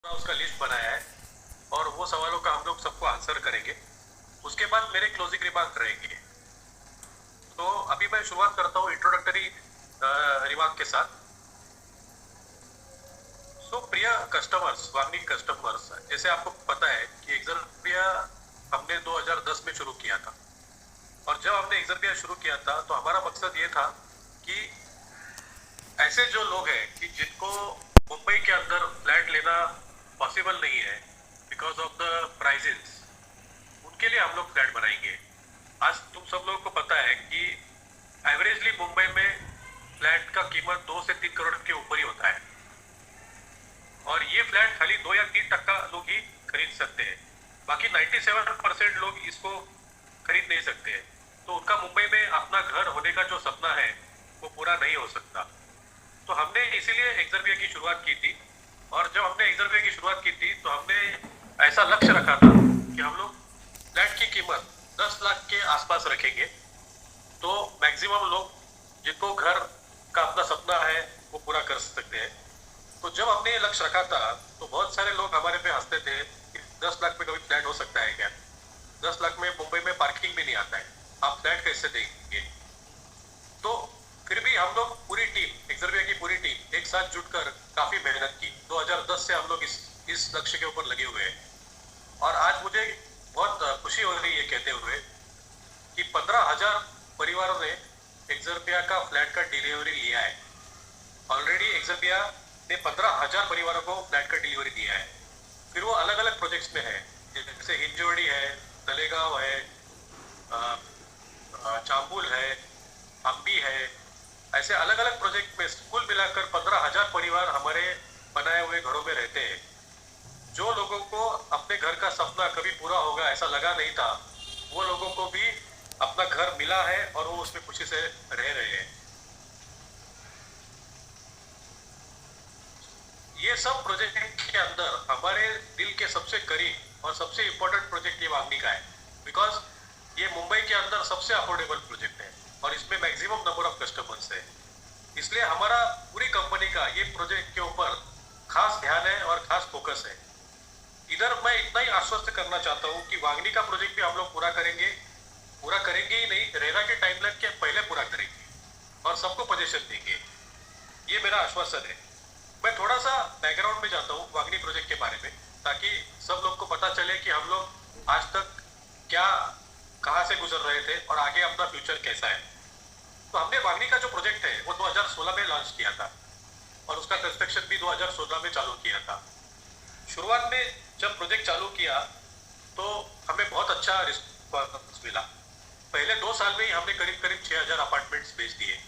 उसका लिस्ट बनाया है और वो सवालों का हम लोग सबको आंसर करेंगे। उसके बाद मेरे क्लोजिंग रिमार्क रहेंगे। तो अभी मैं शुरुआत करता हूँ इंट्रोडक्टरी रिमार्क के साथ। सो प्रिय कस्टमर्स, वार्निंग कस्टमर्स, जैसे आपको पता है कि एक्सर्पिया हमने 2010 में शुरू किया था। और जब हमने एक्सर्पिया शुरू किया था तो हमारा मकसद ये था कि ऐसे जो लोग हैं कि जिनको मुंबई के अंदर फ्लैट लेना पॉसिबल नहीं है बिकॉज ऑफ द प्राइजेस, उनके लिए हम लोग फ्लैट बनाएंगे। आज तुम सब लोगों को पता है कि एवरेजली मुंबई में फ्लैट का कीमत 2 से 3 करोड़ के ऊपर ही होता है और ये फ्लैट खाली 2 या 3% लोग ही खरीद सकते हैं। बाकी 97% लोग इसको खरीद नहीं सकते हैं। तो उनका मुंबई में अपना घर होने का जो सपना है वो पूरा नहीं हो सकता। तो हमने इसीलिए एक्सर्पिया की शुरुआत की थी। और जब हमने एक्सर्पिया की शुरुआत की थी तो हमने ऐसा लक्ष्य रखा था कि हम लोग फ्लैट की कीमत 10 लाख के आसपास रखेंगे। तो मैक्सिमम लोग जिनको घर का अपना सपना है वो पूरा कर सकते हैं। तो जब हमने ये लक्ष्य रखा था तो बहुत सारे लोग हमारे पे हंसते थे कि 10 लाख में कभी फ्लैट हो सकता है क्या? 10 लाख में मुंबई में पार्किंग भी नहीं आता है, आप फ्लैट कैसे देंगे? तो फिर भी हम लोग पूरी टीम, एक्सर्पिया की पूरी टीम एक साथ जुटकर काफी मेहनत की। 2010 से हम लोग इस लक्ष्य के ऊपर लगे हुए हैं। और आज मुझे बहुत खुशी हो रही है कहते हुए कि 15,000 परिवारों ने एक्सर्पिया का फ्लैट का डिलीवरी लिया है। ऑलरेडी एक्सर्पिया ने 15,000 परिवारों को फ्लैट का डिलीवरी दिया है। फिर वो अलग अलग प्रोजेक्ट्स में है, जैसे हिंजोड़ी है, तलेगांव है, चांबुल है, अम्बी है। ऐसे अलग अलग प्रोजेक्ट में कुल मिलाकर 15,000 परिवार हमारे बनाए हुए घरों में रहते हैं। जो लोगों को अपने घर का सपना कभी पूरा होगा ऐसा लगा नहीं था, वो लोगों को भी अपना घर मिला है और वो उसमें खुशी से रह रहे हैं। ये सब प्रोजेक्ट के अंदर हमारे दिल के सबसे करीब और सबसे इंपॉर्टेंट प्रोजेक्ट ये वागनी का है, बिकॉज ये मुंबई के अंदर सबसे अफोर्डेबल प्रोजेक्ट है और इसमें मैक्सिमम नंबर ऑफ कस्टमर्स है। इसलिए हमारा पूरी कंपनी का ये प्रोजेक्ट के ऊपर खास ध्यान है और खास फोकस है। इधर मैं इतना ही आश्वस्त करना चाहता हूँ कि वागनी का प्रोजेक्ट भी हम लोग पूरा करेंगे ही नहीं, रेरा के टाइमलाइन के पहले पूरा करेंगे और सबको पोजीशन देंगे। ये मेरा आश्वासन है। मैं थोड़ा सा बैकग्राउंड में जाता हूँ वागनी प्रोजेक्ट के बारे में, ताकि सब लोग को पता चले कि हम लोग आज तक क्या कहाँ से गुजर रहे थे और आगे अपना फ्यूचर कैसा है। तो हमने वागनी का जो प्रोजेक्ट है वो 2016 में लॉन्च किया था और उसका कंस्ट्रक्शन भी 2016 में चालू किया था। शुरुआत में जब प्रोजेक्ट चालू किया तो हमें बहुत अच्छा रिस्पॉन्स मिला। पहले 2 साल में ही हमने करीब करीब 6,000 अपार्टमेंट्स बेच दिए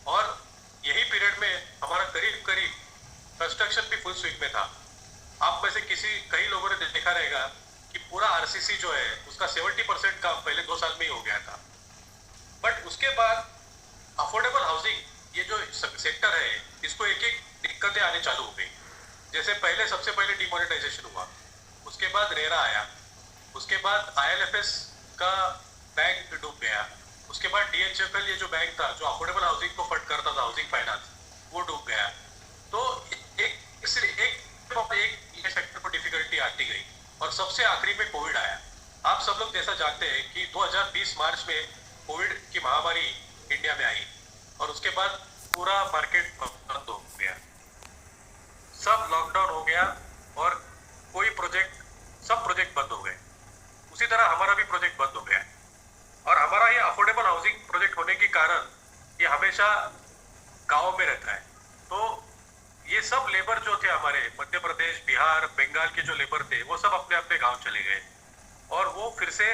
और यही पीरियड में हमारा करीब करीब कंस्ट्रक्शन भी फुल स्विंग में था। आप में से कई लोगों ने देखा रहेगा कि पूरा आरसीसी जो है उसका 70% काम पहले 2 साल में ही हो गया था। बट उसके बाद अफोर्डेबल हाउसिंग ये जो सेक्टर है इसको एक एक दिक्कतें आने चालू हो गई। जैसे सबसे पहले डिमोनेटाइजेशन हुआ, उसके बाद रेरा आया, उसके बाद आईएलएफएस का बैंक डूब गया, उसके बाद डीएचएफएल ये जो बैंक था जो अफोर्डेबल हाउसिंग को फंड करता था, हाउसिंग फाइनेंस, वो डूब गया। तो एक ये सेक्टर को डिफिकल्टी आती गई और सबसे आखिरी में कोविड आया। आप सब लोग जैसा जानते हैं कि 2020 मार्च में कोविड की महामारी इंडिया में आई और उसके बाद पूरा मार्केट बंद हो गया, सब लॉकडाउन हो गया और सब प्रोजेक्ट बंद हो गए। उसी तरह हमारा भी प्रोजेक्ट बंद हो गया और हमारा ये अफोर्डेबल हाउसिंग प्रोजेक्ट होने के कारण ये हमेशा गाँव में रहता है। तो ये सब लेबर जो थे हमारे मध्य प्रदेश, बिहार, बंगाल के जो लेबर थे वो सब अपने अपने गांव चले गए और वो फिर से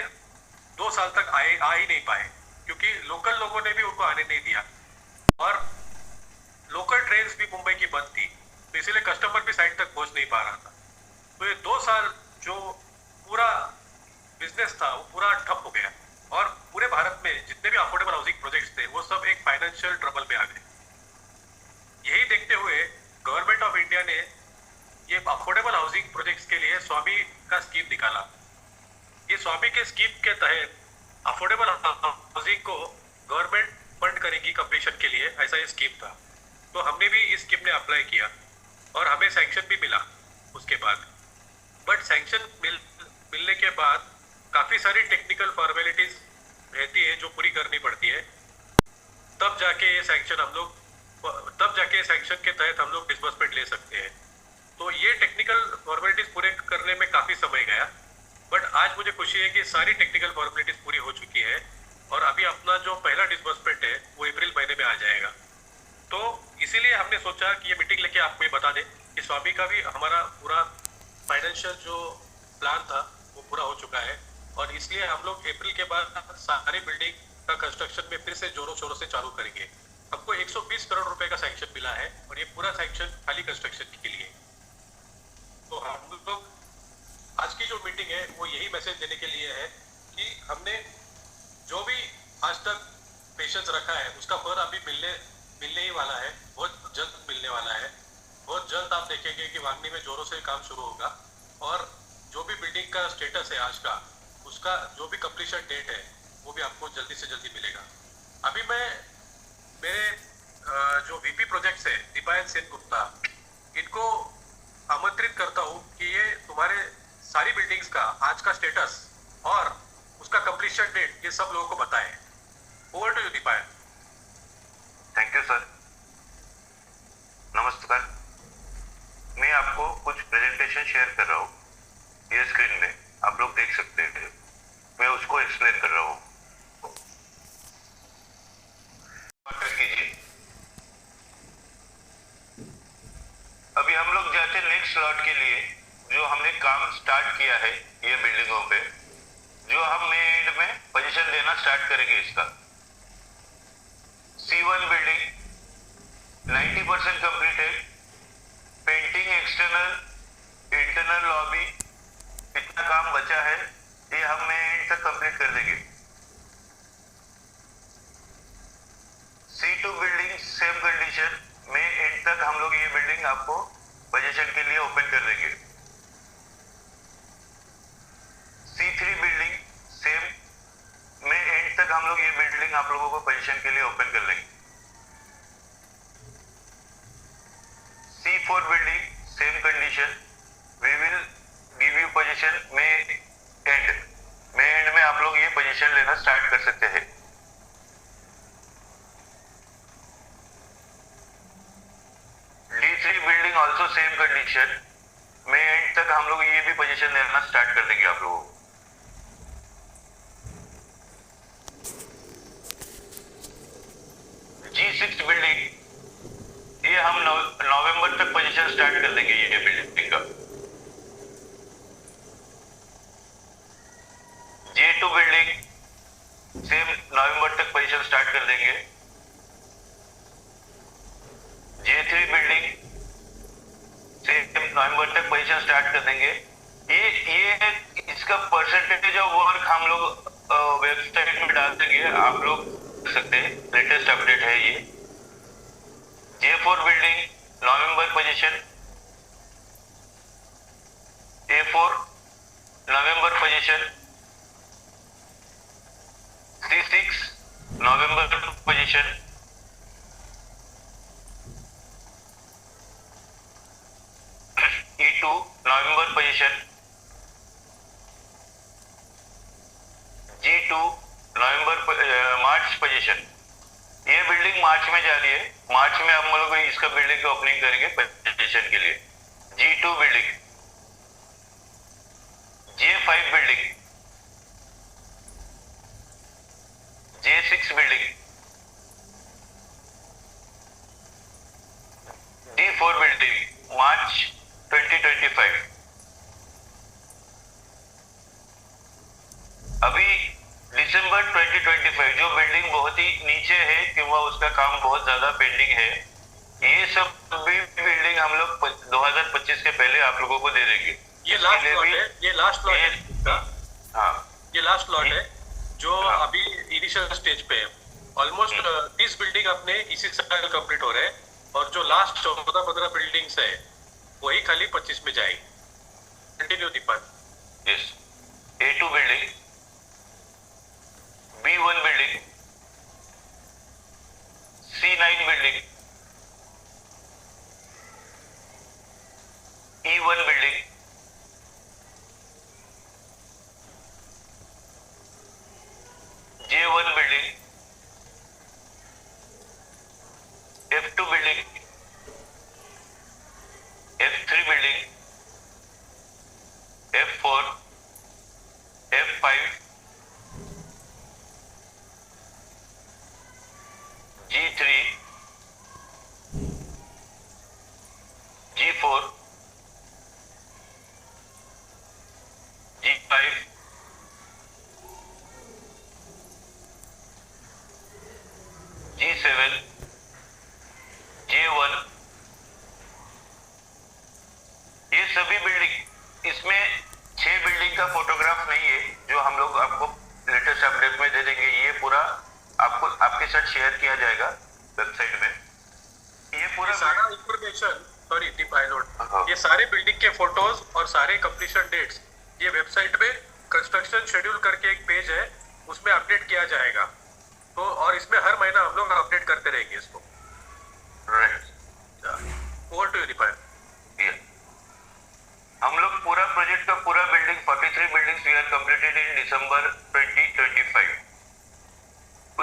2 साल तक आ ही नहीं पाए, क्योंकि लोकल लोगों ने भी उनको आने नहीं दिया और लोकल ट्रेन्स भी मुंबई की बंद थी, तो इसीलिए कस्टमर भी साइड तक पहुंच नहीं पा रहा था। तो ये 2 साल जो पूरा बिजनेस था वो पूरा ठप हो गया और पूरे भारत में जितने भी अफोर्डेबल हाउसिंग प्रोजेक्ट्स थे वो सब एक फाइनेंशियल ट्रबल में आ गए। यही देखते हुए गवर्नमेंट ऑफ इंडिया ने ये अफोर्डेबल हाउसिंग प्रोजेक्ट्स के लिए स्वामी का स्कीम निकाला। ये स्वामी के स्कीम के तहत अफोर्डेबल हाउसिंग को गवर्नमेंट फंड करेगी कंप्लीशन के लिए, ऐसा ये स्कीम था। तो हमने भी इस स्कीम ने अप्लाई किया और हमें सैंक्शन भी मिला उसके बाद। बट सैंक्शन मिलने के बाद काफी सारी टेक्निकल फॉर्मेलिटीज रहती है जो पूरी करनी पड़ती है, तब जाके ये सैंक्शन हम लोग तब जाके सैंक्शन के तहत हम लोग डिस्बर्समेंट ले सकते हैं। तो ये टेक्निकल फॉर्मेलिटीज पूरे करने में काफी समय गया, बट आज मुझे खुशी है कि सारी टेक्निकल फॉर्मेलिटीज पूरी हो चुकी है और अभी अपना जो पहला डिस्बर्समेंट है वो अप्रैल महीने में आ जाएगा। तो इसीलिए हमने सोचा कि ये मीटिंग लेके आपको ये बता दें कि स्वामी का भी हमारा पूरा फाइनेंशियल जो प्लान था वो पूरा हो चुका है, और इसलिए हम लोग अप्रैल के बाद सारी बिल्डिंग का कंस्ट्रक्शन में फिर से जोरों शोरों से चालू करेंगे। हमको 120 करोड़ रुपए का सैंक्शन मिला है और ये पूरा सैंक्शन खाली कंस्ट्रक्शन के लिए। तो हम लोग आज की जो मीटिंग है वो यही मैसेज देने के लिए है कि हमने जो भी आज तक पेशेंस रखा है उसका फल अभी मिलने ही वाला है, बहुत जल्द मिलने वाला है। बहुत जल्द आप देखेंगे कि वागनी में जोरों से काम शुरू होगा और जो भी बिल्डिंग का स्टेटस है आज का, उसका जो भी कंप्लीशन डेट है वो भी आपको जल्दी से जल्दी मिलेगा। अभी मैं मेरे जो वीपी प्रोजेक्ट्स है दीपायन सेन गुप्ता, इनको आमंत्रित करता हूँ कि ये तुम्हारे सारी बिल्डिंग्स का आज का स्टेटस और उसका कंप्लीशन डेट ये सब लोगों को बताएं। Over to you Dipayan. Thank you sir. नमस्कार, मैं आपको कुछ प्रेजेंटेशन शेयर कर रहा हूँ, ये स्क्रीन में आप लोग देख सकते हैं। मैं उसको एक्सप्लेन कर रहा हूँ। कीजिए। अभी हम लोग जाते हैं नेक्स्ट स्लॉट के लिए। जो हमने काम स्टार्ट किया है ये बिल्डिंगों पे, जो हम मई एंड में पोजीशन देना स्टार्ट करेंगे इसका। C1 building 90% completed, painting external internal lobby इतना काम बचा है, ये हम मई एंड तक कंप्लीट कर देंगे। C2 building same condition, May end तक हम लोग ये बिल्डिंग आपको पोजीशन के लिए ओपन कर देंगे। C3 बिल्डिंग सेम, मई एंड तक हम लोग ये बिल्डिंग आप लोगों को पोजीशन के लिए ओपन कर लेंगे। C4 building same condition, we will give you position May end में आप लोग ये पोजीशन लेना स्टार्ट कर सकते हैं। D3 building also same condition, May end तक हम लोग ये भी पोजीशन लेना स्टार्ट कर देंगे आप लोगों को। G6 बिल्डिंग, ये हम नवंबर तक पोजीशन स्टार्ट कर देंगे ये बिल्डिंग का। J2 बिल्डिंग सेम नवंबर तक पोजीशन स्टार्ट कर देंगे। J3 बिल्डिंग सेम नवंबर तक पोजीशन स्टार्ट कर देंगे। ये इसका परसेंटेज ऑफ वर्क हम लोग वेबसाइट में डाल देंगे, आप लोग देख सकते हैं, लेटेस्ट अपडेट है ये। J4 बिल्डिंग नवंबर पोजीशन, A4 नवंबर पोजीशन, C6 नवंबर पोजीशन, E2 नवंबर पोजीशन, G2 मार्च पोजीशन। ये बिल्डिंग मार्च में जा रही है, मार्च में हम लोग इसका बिल्डिंग का ओपनिंग करेंगे पोजीशन के लिए। G2 building, J5 building, J6 building, D4 building March 2025। अभी दिसंबर 2025 जो बिल्डिंग बहुत ही नीचे है क्योंकि उसका काम बहुत ज्यादा पेंडिंग है, ये सब भी बिल्डिंग हम लोग 2025 के पहले आप लोगों को दे देंगे। ये लास्ट लॉट है, ये लास्ट लॉट है। हाँ, ये लास्ट लॉट है जो अभी इनिशियल स्टेज पे है। ऑलमोस्ट 30 बिल्डिंग अपने इसी साल कंप्लीट हो रहे हैं और जो लास्ट 14-15 बिल्डिंग्स है वही खाली 25 में जाएगी। Continue Deepak. Yes, A2 building, B1 building, C9 building, E1 building, F4, F5, G3, G4, G5, G7, J1, ये सभी बिल्डिंग, इसमें 6 बिल्डिंग का फोटोग्राफ नहीं है जो हम लोग आपको लेटेस्ट अपडेट में दे देंगे। ये पूरा आपको आपके साथ शेयर किया जाएगा वेबसाइट में। ये पूरा सारा इंफॉर्मेशन, सॉरी दीप आई हाँ। नोट, ये सारे बिल्डिंग के फोटोज और सारे कंप्लीशन डेट्स ये वेबसाइट पे कंस्ट्रक्शन शेड्यूल करके एक पेज है, उसमें अपडेट किया जाएगा। तो और इसमें हर महीना हम लोग अपडेट करते रहेंगे इसको। Right, over to Deep. हम लोग पूरा प्रोजेक्ट का पूरा building 43 buildings we are completed in December 2025।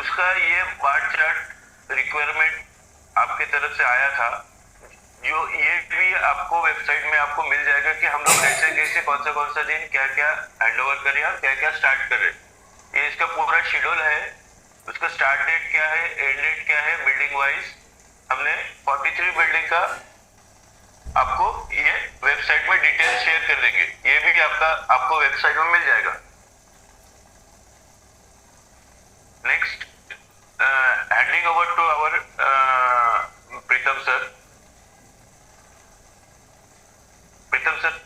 उसका ये बार चार्ट रिक्वायरमेंट आपके तरफ से आया था, जो ये भी आपको वेबसाइट में आपको मिल जाएगा कि हम लोग कैसे कैसे कौन सा दिन क्या क्या हैंडओवर करें और क्या क्या स्टार्ट करें। ये इसका पूरा शेड्यूल है, उसका स्टार्ट डेट क्या है, एंड डेट क्या है, बिल्डिंग वाइज हमने 43 बिल्डिंग का आपको ये वेबसाइट में डिटेल शेयर कर देंगे। ये भी आपको वेबसाइट में मिल जाएगा। Next, handing over to our Pritam sir. Pritam sir,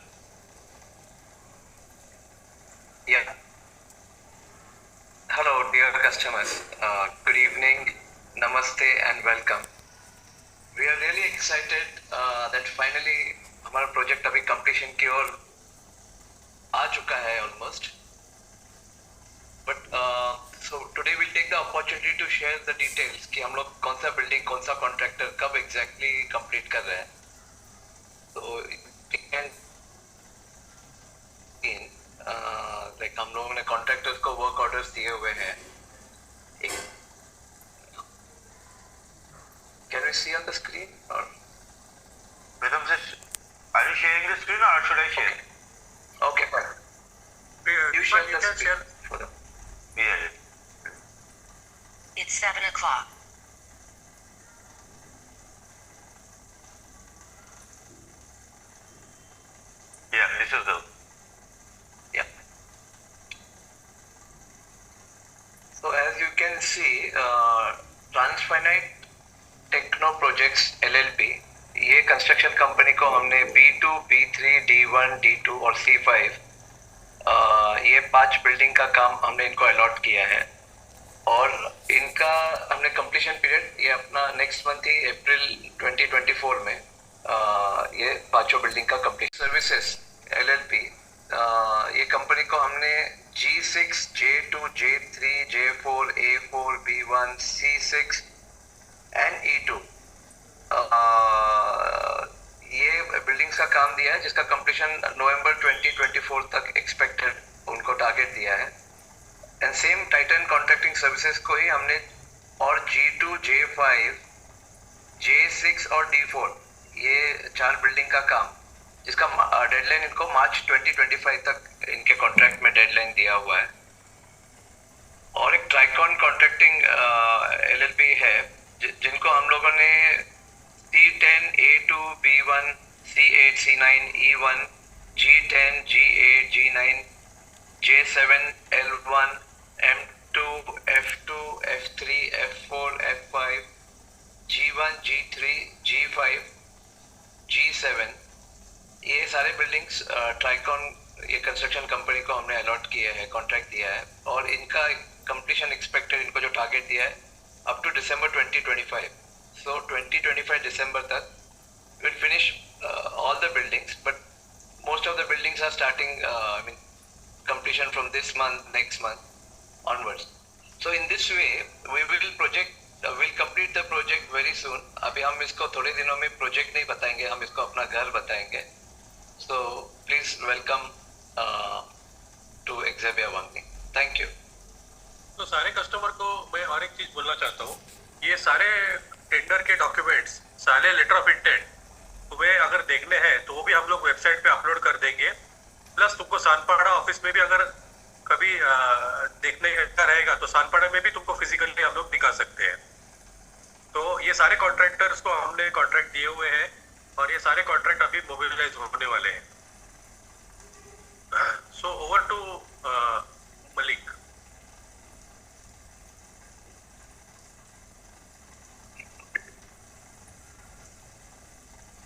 Yeah. Hello, dear customers. Good evening, namaste, and welcome. We are really excited that finally हमारा प्रोजेक्ट अभी कंप्लीशन की ओर आ चुका है almost. But so today we'll take the opportunity to share the details कि हम लोग कौन सा बिल्डिंग, कौन सा कॉन्ट्रैक्टर कब exactly कंप्लीट कर रहे हैं. So लाइक हम लोगों ने कॉन्ट्रैक्टर्स को वर्क ऑर्डर्स दिए हुए हैं. Can we see on the screen or? Pritam sir, are you sharing the screen or should I share? Okay, fine. You share the screen for them. Yeah. It's 7 o'clock. Yeah, this is the. Yeah. So as you can see, Transfinite Techno Projects LLP, ये construction company को हमने B2, B3, D1, D2 और C5 ये 5 building का काम हमने इनको allot किया है. और इनका हमने कंप्लीशन पीरियड ये अपना नेक्स्ट मंथ ही अप्रैल 2024 में ये 5 बिल्डिंग का कंप्लीट. सर्विसेज LLP, ये कंपनी को हमने G6, J2, J3, J4, A4, B1, C6 and E2 ये बिल्डिंग्स का काम दिया है, जिसका कंप्लीशन नवंबर 2024 तक एक्सपेक्टेड उनको टारगेट दिया है. And same Titan contracting services को ही हमने और G2, J5, J6 और D4 ये 4 बिल्डिंग का काम, जिसका डेडलाइन इनको मार्च 2025 तक इनके कॉन्ट्रैक्ट में डेडलाइन दिया हुआ है. और एक ट्राइकॉन कॉन्ट्रैक्टिंग LLP है, जिनको हम लोगों ने C10, A2, B1, C8, C9, E1, G10, G8, G9, J7, L1, M2, F2, F3, F4, F5, G1, G3, G5, G7 ये सारे बिल्डिंग्स ट्राइकॉन ये कंस्ट्रक्शन कंपनी को हमने अलॉट किया है, कॉन्ट्रैक्ट दिया है. और इनका कंप्लीशन एक्सपेक्टेड इनको जो टारगेट दिया है up to December 2025. So 2025 December तक we'll finish all the buildings, but most of the buildings are starting completion from this month, next month onwards. So in this way we will complete the project very soon. अभी हम इसको थोड़े दिनों में project नहीं बताएंगे, हम इसको अपना घर बताएंगे. So please welcome to Xavier Wangni. Thank you. तो सारे कस्टमर को मैं और एक चीज बोलना चाहता हूँ, ये सारे टेंडर के डॉक्यूमेंट्स, सारे लेटर ऑफ इंटेंट तुम्हें अगर देखने हैं तो वो भी हम लोग वेबसाइट पे अपलोड कर देंगे. प्लस तुमको सानपाड़ा ऑफिस में भी अगर कभी देखने का रहेगा तो सानपाड़ा में भी तुमको फिजिकली हम लोग दिखा सकते हैं। तो ये सारे कॉन्ट्रैक्टर्स को हमने कॉन्ट्रैक्ट दिए हुए हैं और ये सारे कॉन्ट्रैक्ट अभी मोबिलाइज होने वाले हैं। So over to Malik.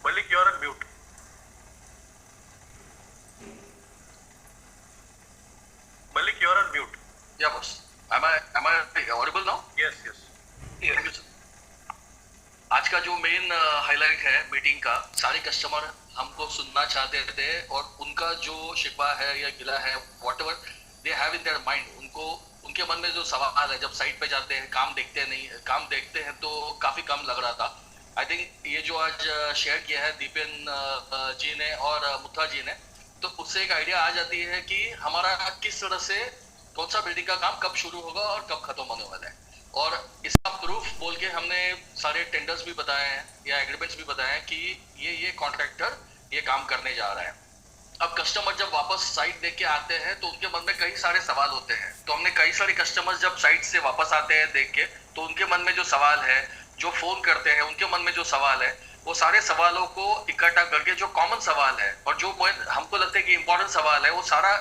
Malik, you are on mute. Malik, you are on mute. Yeah, boss. Am I audible now? Yes, yes. Thank you, sir. आज का जो मेन हाईलाइट है मीटिंग का, सारे कस्टमर हमको सुनना चाहते थे और उनका जो शिकवा है या गिला है, whatever they have in their mind, उनको उनके मन में जो सवाल है, जब साइट पे जाते हैं काम देखते हैं तो काफी कम लग रहा था। आई थिंक ये जो आज शेयर किया है दीपेन जी ने और मुथा जी ने, तो उससे एक आइडिया आ जाती है कि हमारा किस तरह से कौन सा बिल्डिंग का काम कब शुरू होगा और कब खत्म होने वाला है। और इसका प्रूफ बोल के हमने सारे टेंडर्स भी बताए हैं या एग्रीमेंट्स भी बताए हैं कि ये कॉन्ट्रैक्टर ये काम करने जा रहा है। अब कस्टमर जब वापस साइट देख के आते हैं तो उनके मन में कई सारे सवाल होते हैं। तो हमने कई सारे कस्टमर्स जब साइट से वापस आते हैं देख के, तो उनके मन में जो सवाल है, जो फोन करते हैं उनके मन में जो सवाल है, वो सारे सवालों को इकट्ठा करके जो कॉमन सवाल है और जो पॉइंट हमको लगता है कि इंपॉर्टेंट सवाल है, वो सारा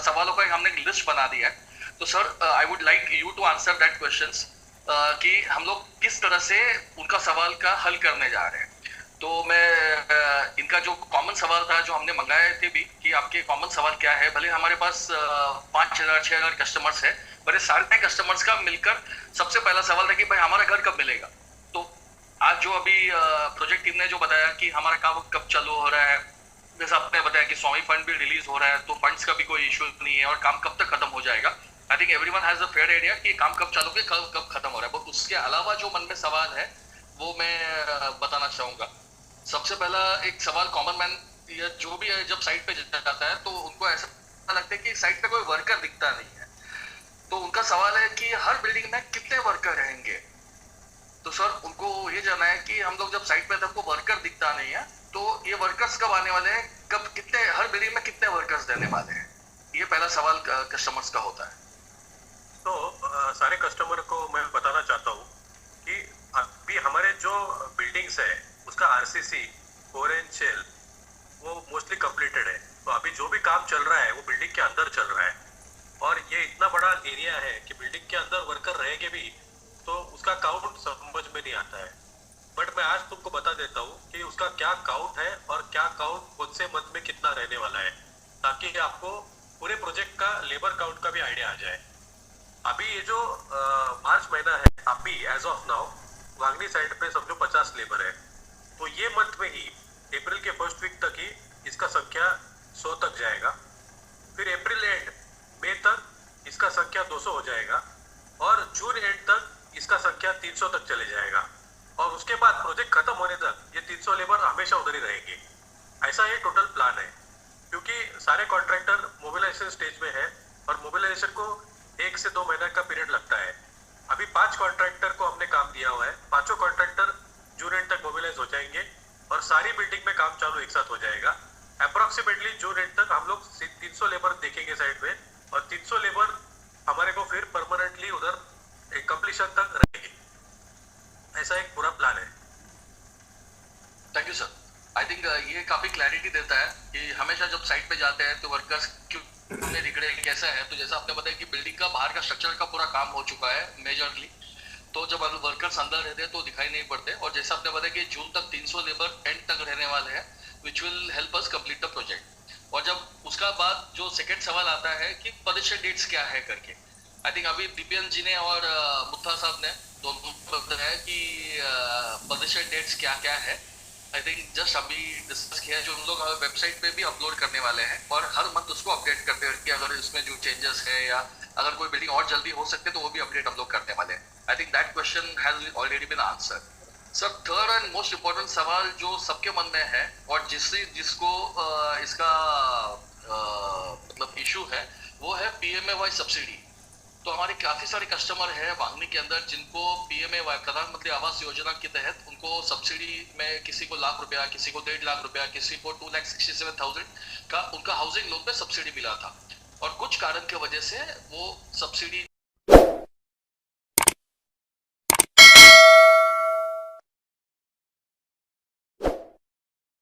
सवालों का हमने एक लिस्ट बना दिया है। तो sir, I would like you to answer that questions कि हम लोग किस तरह से उनका सवाल का हल करने जा रहे हैं। तो मैं इनका जो कॉमन सवाल था जो हमने मंगाए थे भी कि आपके कॉमन सवाल क्या है। भले हमारे पास 5,000-6,000 कस्टमर्स है, पर सारे कस्टमर्स का मिलकर सबसे पहला सवाल था कि भाई हमारा घर कब मिलेगा। तो आज जो अभी प्रोजेक्ट टीम ने जो बताया कि हमारा काम कब चालू हो रहा है, जैसा आपने बताया कि स्वामी फंड भी रिलीज हो रहा है, तो फंड्स का भी कोई इशू नहीं है और काम कब तक खत्म हो जाएगा। I think everyone has a fair idea कि काम कब चालू के कब खत्म हो रहा है। बट उसके अलावा जो मन में सवाल है वो मैं बताना चाहूंगा। सबसे पहला एक सवाल कॉमन मैन या जो भी है जब साइट पे जाता है तो उनको ऐसा लगता है कि साइट पे कोई वर्कर दिखता नहीं है। तो उनका सवाल है कि हर बिल्डिंग में कितने वर्कर रहेंगे। तो सर, उनको ये जानना है कि हम लोग जब साइट पे सबको वर्कर दिखता नहीं है तो ये वर्कर्स कब आने वाले हैं, कब कितने हर बिल्डिंग में कितने वर्कर्स देने वाले हैं। ये पहला सवाल कस्टमर्स का होता है। तो सारे कस्टमर को मैं बताना चाहता हूँ कि अभी हमारे जो बिल्डिंग्स है उसका आरसीसी, कोर एंड शेल वो मोस्टली कंप्लीटेड है। तो अभी जो भी काम चल रहा है वो बिल्डिंग के अंदर चल रहा है और ये इतना बड़ा एरिया है कि बिल्डिंग के अंदर वर्कर रहेंगे भी तो उसका काउंट समझ में नहीं आता है। बट मैं आज तुमको बता देता हूँ कि उसका क्या काउंट है और क्या काउंट कौन से मंथ में कितना रहने वाला है, ताकि आपको पूरे प्रोजेक्ट का लेबर काउंट का भी आइडिया आ जाए। अभी ये जो मार्च महीना है, अभी as of now Vangani side पे समझो 50 लेबर है, तो ये मंथ में ही अप्रैल के फर्स्ट वीक तक ही इसका संख्या 100 तक जाएगा। फिर अप्रैल एंड मई तक इसका संख्या 200 हो जाएगा और जून एंड तक इसका संख्या 300 तक चले जाएगा और उसके बाद प्रोजेक्ट खत्म होने तक ये 300 लेबर हमेशा उधर ही रहेंगे। ऐसा ये टोटल प्लान है, क्योंकि सारे कॉन्ट्रैक्टर मोबिलाइजेशन स्टेज में है और मोबिलाइजेशन को 1 से 2 महीना का पीरियड लगता है। अभी 5 कॉन्ट्रैक्टर को हमने काम दिया हुआ है, 5 कॉन्ट्रैक्टर जून एंड तक मोबिलाइज हो जाएंगे और सारी बिल्डिंग में काम चालू एक साथ हो जाएगा। अप्रोक्सीमेटली जून एंड तक हम लोग 300 लेबर देखेंगे साइड में और 300 लेबर हमारे को फिर परमानेंटली उधर कंप्लीशन तक रहेगी। ऐसा एक पूरा प्लान है। Thank you sir. I think ये काफी क्लैरिटी देता है कि हमेशा जब साइट पे जाते हैं तो वर्कर्स क्यों दिख रहे हैं, कैसा है। तो जैसा आपने बताया कि बिल्डिंग का बाहर का स्ट्रक्चर का पूरा काम हो चुका है मेजरली, तो जब वर्कर्स अंदर रहते हैं तो दिखाई नहीं पड़ते। और जैसा आपने बताया कि जून तक 300 लेबर एंड तक रहने वाले हैं, which will help us complete the project. और जब उसका बाद जो सेकंड सवाल आता है कि पॉजिशन डेट्स क्या है करके, आई थिंक अभी दीपेन जी ने और मुत्था साहब ने दोनों बताया कि पॉजिशन डेट्स क्या क्या है। आई थिंक जस्ट अभी डिस्कस किया जो हम लोग वेबसाइट पे भी अपलोड करने वाले हैं और हर मंथ उसको अपडेट करते हैं कि अगर इसमें जो चेंजेस है या अगर कोई बिल्डिंग और जल्दी हो सकते तो वो भी अपडेट हम लोग करने वाले हैं। I think that question has already been answered. Sir, third and most important सवाल जो सबके मन में है और जिसको इसका मतलब इशू है वो है PMAY सब्सिडी। तो हमारे काफी सारे कस्टमर हैं वांगनी के अंदर जिनको पीएमए प्रधानमंत्री आवास योजना के तहत उनको सब्सिडी में किसी को ₹1,00,000, किसी को ₹1,50,000, किसी को 2,67,000 का उनका हाउसिंग लोन पे सब्सिडी मिला था और कुछ कारण की वजह से वो सब्सिडी